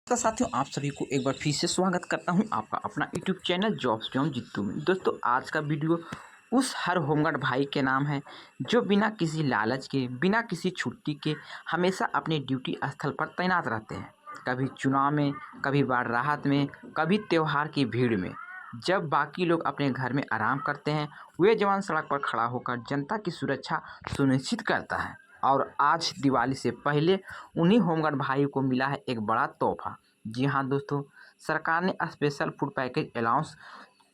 तो साथियों, आप सभी को एक बार फिर से स्वागत करता हूं आपका अपना YouTube channel jobs John Jittu में। दोस्तों, आज का वीडियो उस हर होमगार्ड भाई के नाम है जो बिना किसी लालच के, बिना किसी छुट्टी के हमेशा अपने ड्यूटी स्थल पर तैनात रहते हैं। कभी चुनाव में, कभी बाढ़ राहत में, कभी त्योहार की भीड़ में। जब बाकी लोग अपने घर में आराम करते हैं, वे जवान सड़क पर खड़ा होकर जनता की सुरक्षा सुनिश्चित करता है। और आज दिवाली से पहले उन्हीं होमगार्ड भाई को मिला है एक बड़ा तोहफा। जी हाँ दोस्तों, सरकार ने स्पेशल फूड पैकेज अलाउंस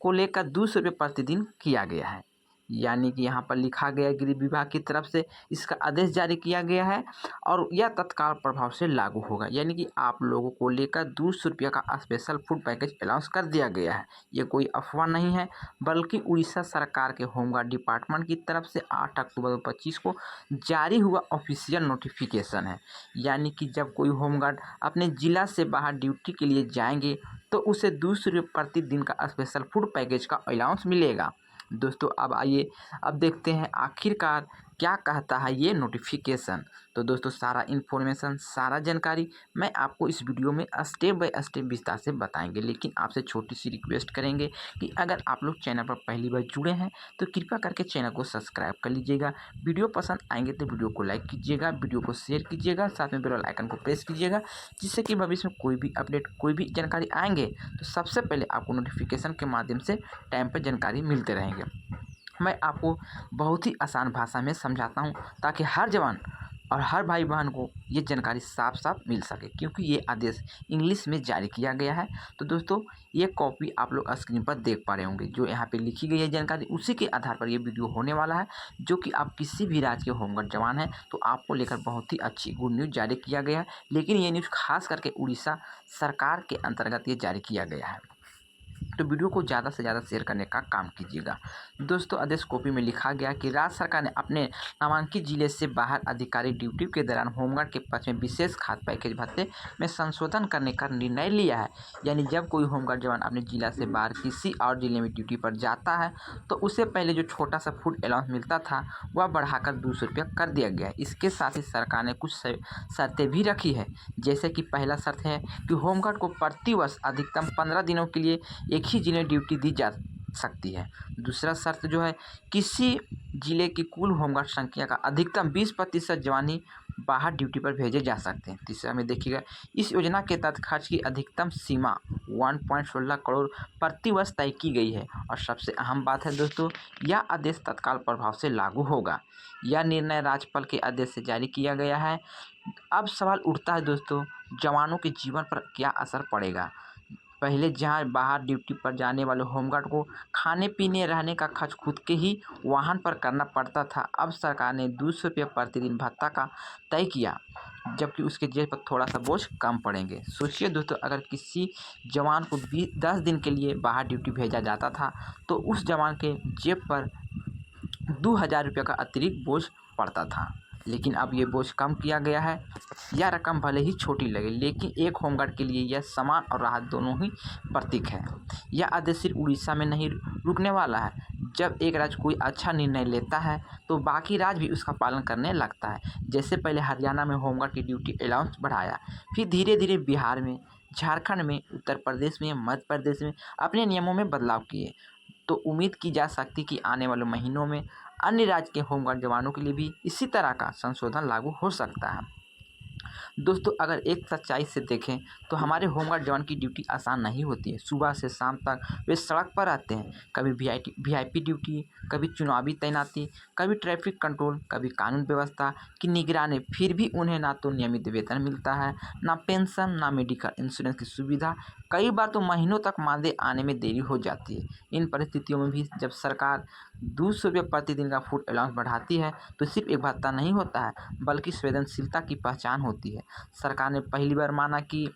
को लेकर 200 रुपये प्रतिदिन किया गया है। यानी कि यहाँ पर लिखा गया है, गृह विभाग की तरफ से इसका आदेश जारी किया गया है और यह तत्काल प्रभाव से लागू होगा। यानी कि आप लोगों को लेकर 200 रुपये का स्पेशल फूड पैकेज अलाउंस कर दिया गया है। ये कोई अफवाह नहीं है, बल्कि उड़ीसा सरकार के होमगार्ड डिपार्टमेंट की तरफ से 8 अक्टूबर 2025 को जारी हुआ ऑफिशियल नोटिफिकेशन है। यानी कि जब कोई होमगार्ड अपने ज़िला से बाहर ड्यूटी के लिए जाएंगे तो उसे 200 रुपये प्रतिदिन का स्पेशल फूड पैकेज का अलाउंस मिलेगा। दोस्तों, अब आइए अब देखते हैं आखिरकार क्या कहता है ये नोटिफिकेशन। तो दोस्तों, सारा इन्फॉर्मेशन, सारा जानकारी मैं आपको इस वीडियो में स्टेप बाय स्टेप विस्तार से बताएंगे। लेकिन आपसे छोटी सी रिक्वेस्ट करेंगे कि अगर आप लोग चैनल पर पहली बार जुड़े हैं तो कृपया करके चैनल को सब्सक्राइब कर लीजिएगा। वीडियो पसंद आएंगे तो वीडियो को लाइक कीजिएगा, वीडियो को शेयर कीजिएगा, साथ में बेल आइकन को प्रेस कीजिएगा, जिससे कि भविष्य में कोई भी अपडेट, कोई भी जानकारी आएंगे तो सबसे पहले आपको नोटिफिकेशन के माध्यम से टाइम पर जानकारी मिलते रहेंगे। मैं आपको बहुत ही आसान भाषा में समझाता हूं ताकि हर जवान और हर भाई बहन को ये जानकारी साफ साफ मिल सके, क्योंकि ये आदेश इंग्लिश में जारी किया गया है। तो दोस्तों, ये कॉपी आप लोग स्क्रीन पर देख पा रहे होंगे। जो यहाँ पे लिखी गई है जानकारी, उसी के आधार पर ये वीडियो होने वाला है। जो कि आप किसी भी राज्य के होमगार्ड जवान हैं तो आपको लेकर बहुत ही अच्छी गुड न्यूज़ जारी किया गया है। लेकिन ये न्यूज़ खास करके उड़ीसा सरकार के अंतर्गत ये जारी किया गया है। तो वीडियो को ज़्यादा से ज़्यादा शेयर करने का काम कीजिएगा। दोस्तों, आदेश कॉपी में लिखा गया कि राज्य सरकार ने अपने नामांकित जिले से बाहर अधिकारी ड्यूटी के दौरान होमगार्ड के पक्ष में विशेष खाद्य पैकेज भत्ते में संशोधन करने का निर्णय लिया है। यानी जब कोई होमगार्ड जवान अपने जिला से बाहर किसी और जिले में ड्यूटी पर जाता है तो उसे पहले जो छोटा सा फूड अलाउंस मिलता था वह बढ़ाकर 200 रुपये कर दिया गया है। इसके साथ ही सरकार ने कुछ शर्तें भी रखी है। जैसे कि पहला शर्त है कि होमगार्ड को प्रति वर्ष अधिकतम 15 दिनों के लिए एक ही जिले ड्यूटी दी जा सकती है। दूसरा शर्त जो है, किसी जिले की कुल होमगार्ड संख्या का अधिकतम 20% जवान ही बाहर ड्यूटी पर भेजे जा सकते हैं। तीसरा में देखिएगा, इस योजना के तहत खर्च की अधिकतम सीमा 1.16 करोड़ प्रति वर्ष तय की गई है। और सबसे अहम बात है दोस्तों, यह आदेश तत्काल प्रभाव से लागू होगा। यह निर्णय राज्यपाल के आदेश से जारी किया गया है। अब सवाल उठता है दोस्तों, जवानों के जीवन पर क्या असर पड़ेगा। पहले जहां बाहर ड्यूटी पर जाने वाले होमगार्ड को खाने पीने रहने का खर्च खुद के ही वाहन पर करना पड़ता था। अब सरकार ने 200 रुपये प्रतिदिन भत्ता का तय किया, जबकि उसके जेब पर थोड़ा सा बोझ कम पड़ेंगे। सोचिए दोस्तों, अगर किसी जवान को 10 दिन के लिए बाहर ड्यूटी भेजा जाता था तो उस जवान के जेब पर 2000 रुपये का अतिरिक्त बोझ पड़ता था। लेकिन अब ये बोझ कम किया गया है। यह रकम भले ही छोटी लगे, लेकिन एक होमगार्ड के लिए यह सम्मान और राहत दोनों ही प्रतीक है। यह आदेश सिर्फ उड़ीसा में नहीं रुकने वाला है। जब एक राज्य कोई अच्छा निर्णय लेता है तो बाकी राज्य भी उसका पालन करने लगता है। जैसे पहले हरियाणा में होमगार्ड की ड्यूटी अलाउंस बढ़ाया, फिर धीरे धीरे बिहार में, झारखंड में, उत्तर प्रदेश में, मध्य प्रदेश में अपने नियमों में बदलाव किए। तो उम्मीद की जा सकती कि आने वाले महीनों में अन्य राज्य के होमगार्ड जवानों के लिए भी इसी तरह का संशोधन लागू हो सकता है। दोस्तों, अगर एक सच्चाई से देखें तो हमारे होमगार्ड जवान की ड्यूटी आसान नहीं होती है। सुबह से शाम तक वे सड़क पर रहते हैं। कभी वीआईपी ड्यूटी, कभी चुनावी तैनाती, कभी ट्रैफिक कंट्रोल, कभी कानून व्यवस्था की निगरानी। फिर भी उन्हें ना तो नियमित वेतन मिलता है, ना पेंशन, ना मेडिकल इंश्योरेंस की सुविधा। कई बार तो महीनों तक मानदेय आने में देरी हो जाती है। इन परिस्थितियों में भी जब सरकार 200 रुपये प्रतिदिन का फूड अलाउंस बढ़ाती है तो सिर्फ एक भत्ता नहीं होता है, बल्कि संवेदनशीलता की पहचान होती है। सरकार ने पहली बार माना कि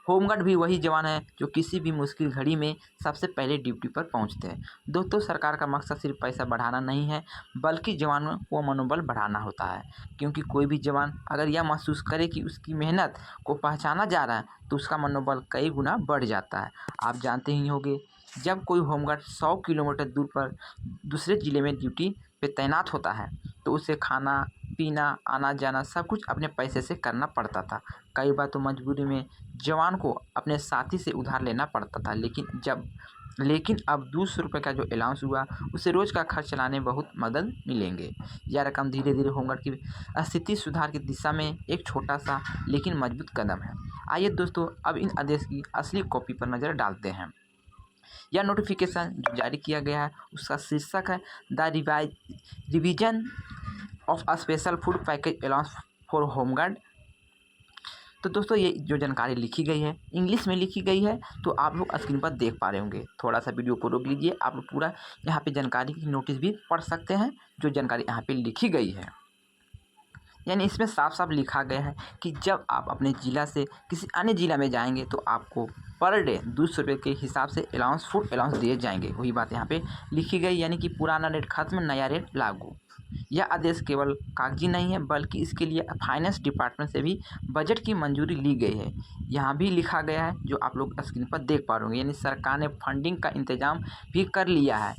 होमगार्ड भी वही जवान है जो किसी भी मुश्किल घड़ी में सबसे पहले ड्यूटी पर पहुंचते हैं। दोस्तों, सरकार का मकसद सिर्फ पैसा बढ़ाना नहीं है, बल्कि जवानों को मनोबल बढ़ाना होता है। क्योंकि कोई भी जवान अगर यह महसूस करे कि उसकी मेहनत को पहचाना जा रहा है तो उसका मनोबल कई गुना बढ़ जाता है। आप जानते ही होंगे जब कोई होमगार्ड 100 किलोमीटर दूर पर दूसरे ज़िले में ड्यूटी पे तैनात होता है तो उसे खाना पीना आना जाना सब कुछ अपने पैसे से करना पड़ता था। कई बार तो मजबूरी में जवान को अपने साथी से उधार लेना पड़ता था। लेकिन अब 200 रुपये का जो अलाउंस हुआ उससे रोज़ का खर्च चलाने में बहुत मदद मिलेंगे। यह रकम धीरे धीरे होमगार्ड की स्थिति सुधार की दिशा में एक छोटा सा लेकिन मजबूत कदम है। आइए दोस्तों अब इन आदेश की असली कॉपी पर नज़र डालते हैं। यह नोटिफिकेशन जो जारी किया गया है उसका शीर्षक है the revision of a special food package allowance for home guard. तो दोस्तों ये जो जानकारी लिखी गई है इंग्लिश में लिखी गई है, तो आप लोग स्क्रीन पर देख पा रहे होंगे। थोड़ा सा वीडियो को रोक लीजिए, आप लोग पूरा यहाँ पे जानकारी की नोटिस भी पढ़ सकते हैं जो जानकारी यहाँ पे लिखी गई है। यानी इसमें साफ साफ लिखा गया है कि जब आप अपने ज़िला से किसी अन्य ज़िला में जाएंगे तो आपको पर डे 200 रुपये के हिसाब से अलाउंस फूड अलाउंस दिए जाएंगे। वही बात यहाँ पे लिखी गई, यानी कि पुराना रेट खत्म नया रेट लागू। यह आदेश केवल कागजी नहीं है बल्कि इसके लिए फाइनेंस डिपार्टमेंट से भी बजट की मंजूरी ली गई है। यहाँ भी लिखा गया है जो आप लोग स्क्रीन पर देख पा रहे होंगे, यानी सरकार ने फंडिंग का इंतजाम भी कर लिया है।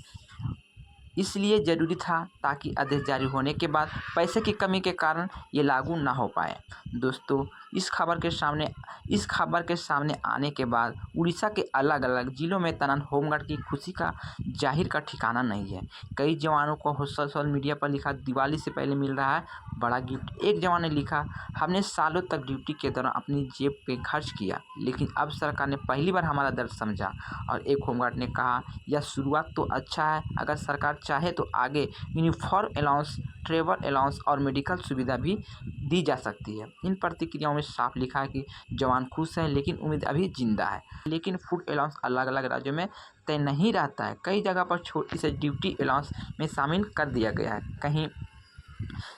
इसलिए ज़रूरी था ताकि आदेश जारी होने के बाद पैसे की कमी के कारण ये लागू ना हो पाए। दोस्तों इस खबर के सामने आने के बाद उड़ीसा के अलग अलग ज़िलों में तैनात होमगार्ड की खुशी का जाहिर का ठिकाना नहीं है। कई जवानों को सोशल मीडिया पर लिखा दिवाली से पहले मिल रहा है बड़ा गिफ्ट। एक जवान ने लिखा, हमने सालों तक ड्यूटी के दौरान अपनी जेब पे खर्च किया लेकिन अब सरकार ने पहली बार हमारा दर्द समझा। और एक होमगार्ड ने कहा, यह शुरुआत तो अच्छा है, अगर सरकार चाहे तो आगे यूनिफॉर्म अलाउंस ट्रेवल अलाउंस और मेडिकल सुविधा भी दी जा सकती है। इन प्रतिक्रियाओं में साफ लिखा है कि जवान खुश है लेकिन उम्मीद अभी जिंदा है। लेकिन फूड अलाउंस अलग अलग राज्यों में तय नहीं रहता है, कई जगह पर इसे ड्यूटी अलाउंस में शामिल कर दिया गया है। कहीं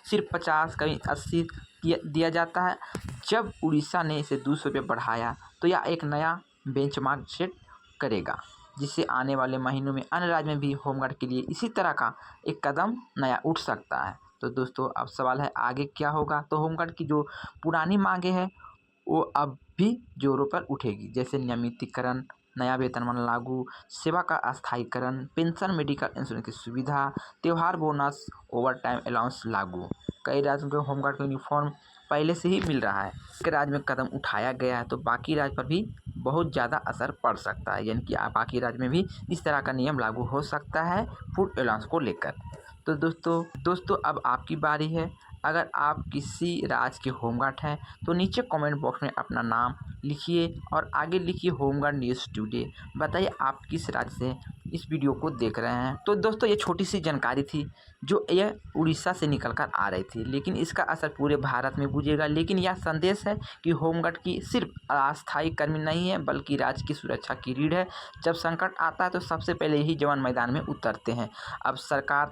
सिर्फ 50 कहीं 80 दिया जाता है। जब उड़ीसा ने इसे 200 रुपये बढ़ाया तो यह एक नया बेंचमार्क सेट करेगा जिससे आने वाले महीनों में अन्य राज्य में भी होमगार्ड के लिए इसी तरह का एक कदम नया उठ सकता है। तो दोस्तों अब सवाल है आगे क्या होगा। तो होमगार्ड की जो पुरानी मांगे हैं वो अब भी जोरों पर उठेगी, जैसे नियमितीकरण, नया वेतनमान लागू, सेवा का अस्थायीकरण, पेंशन, मेडिकल इंश्योरेंस की सुविधा, त्यौहार बोनस, ओवर टाइम अलाउंस लागू। कई राज्यों में होमगार्ड का यूनिफॉर्म पहले से ही मिल रहा है। एक राज्य में कदम उठाया गया है तो बाकी राज्य पर भी बहुत ज़्यादा असर पड़ सकता है, यानी कि बाकी राज्य में भी इस तरह का नियम लागू हो सकता है फूड अलाउंस को लेकर। तो दोस्तों अब आपकी बारी है। अगर आप किसी राज्य के होमगार्ड हैं तो नीचे कमेंट बॉक्स में अपना नाम लिखिए और आगे लिखिए होमगार्ड न्यूज़ टुडे। बताइए आप किस राज्य से इस वीडियो को देख रहे हैं। तो दोस्तों ये छोटी सी जानकारी थी जो यह उड़ीसा से निकल कर आ रही थी, लेकिन इसका असर पूरे भारत में गुजरेगा। लेकिन यह संदेश है कि होमगार्ड की सिर्फ अस्थायी कर्मी नहीं है बल्कि राज्य की सुरक्षा की रीढ़ है। जब संकट आता है तो सबसे पहले यही जवान मैदान में उतरते हैं। अब सरकार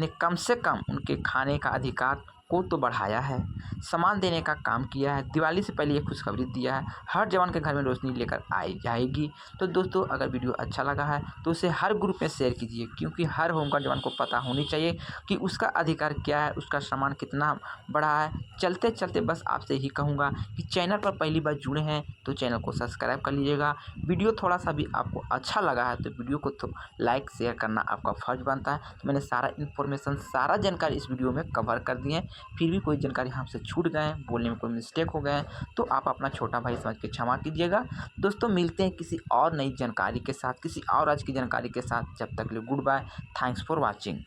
ने कम से कम उनके खाने का अधिकार को तो बढ़ाया है, सामान देने का काम किया है, दिवाली से पहले ये खुशखबरी दिया है, हर जवान के घर में रोशनी लेकर आई जाएगी। तो दोस्तों अगर वीडियो अच्छा लगा है तो उसे हर ग्रुप में शेयर कीजिए, क्योंकि हर होमगार्ड जवान को पता होनी चाहिए कि उसका अधिकार क्या है, उसका सामान कितना बढ़ा है। चलते चलते बस आपसे ही कहूँगा कि चैनल पर पहली बार जुड़े हैं तो चैनल को सब्सक्राइब कर लीजिएगा। वीडियो थोड़ा सा भी आपको अच्छा लगा है तो वीडियो को तो लाइक शेयर करना आपका फ़र्ज बनता है। तो मैंने सारा इन्फॉर्मेशन सारा जानकारी इस वीडियो में कवर कर दी है, फिर भी कोई जानकारी हमसे छूट गए हैं, बोलने में कोई मिस्टेक हो गए हैं तो आप अपना छोटा भाई समझ के क्षमा कीजिएगा। दोस्तों मिलते हैं किसी और नई जानकारी के साथ, किसी और आज की जानकारी के साथ। जब तक के लिए good bye, thanks for watching.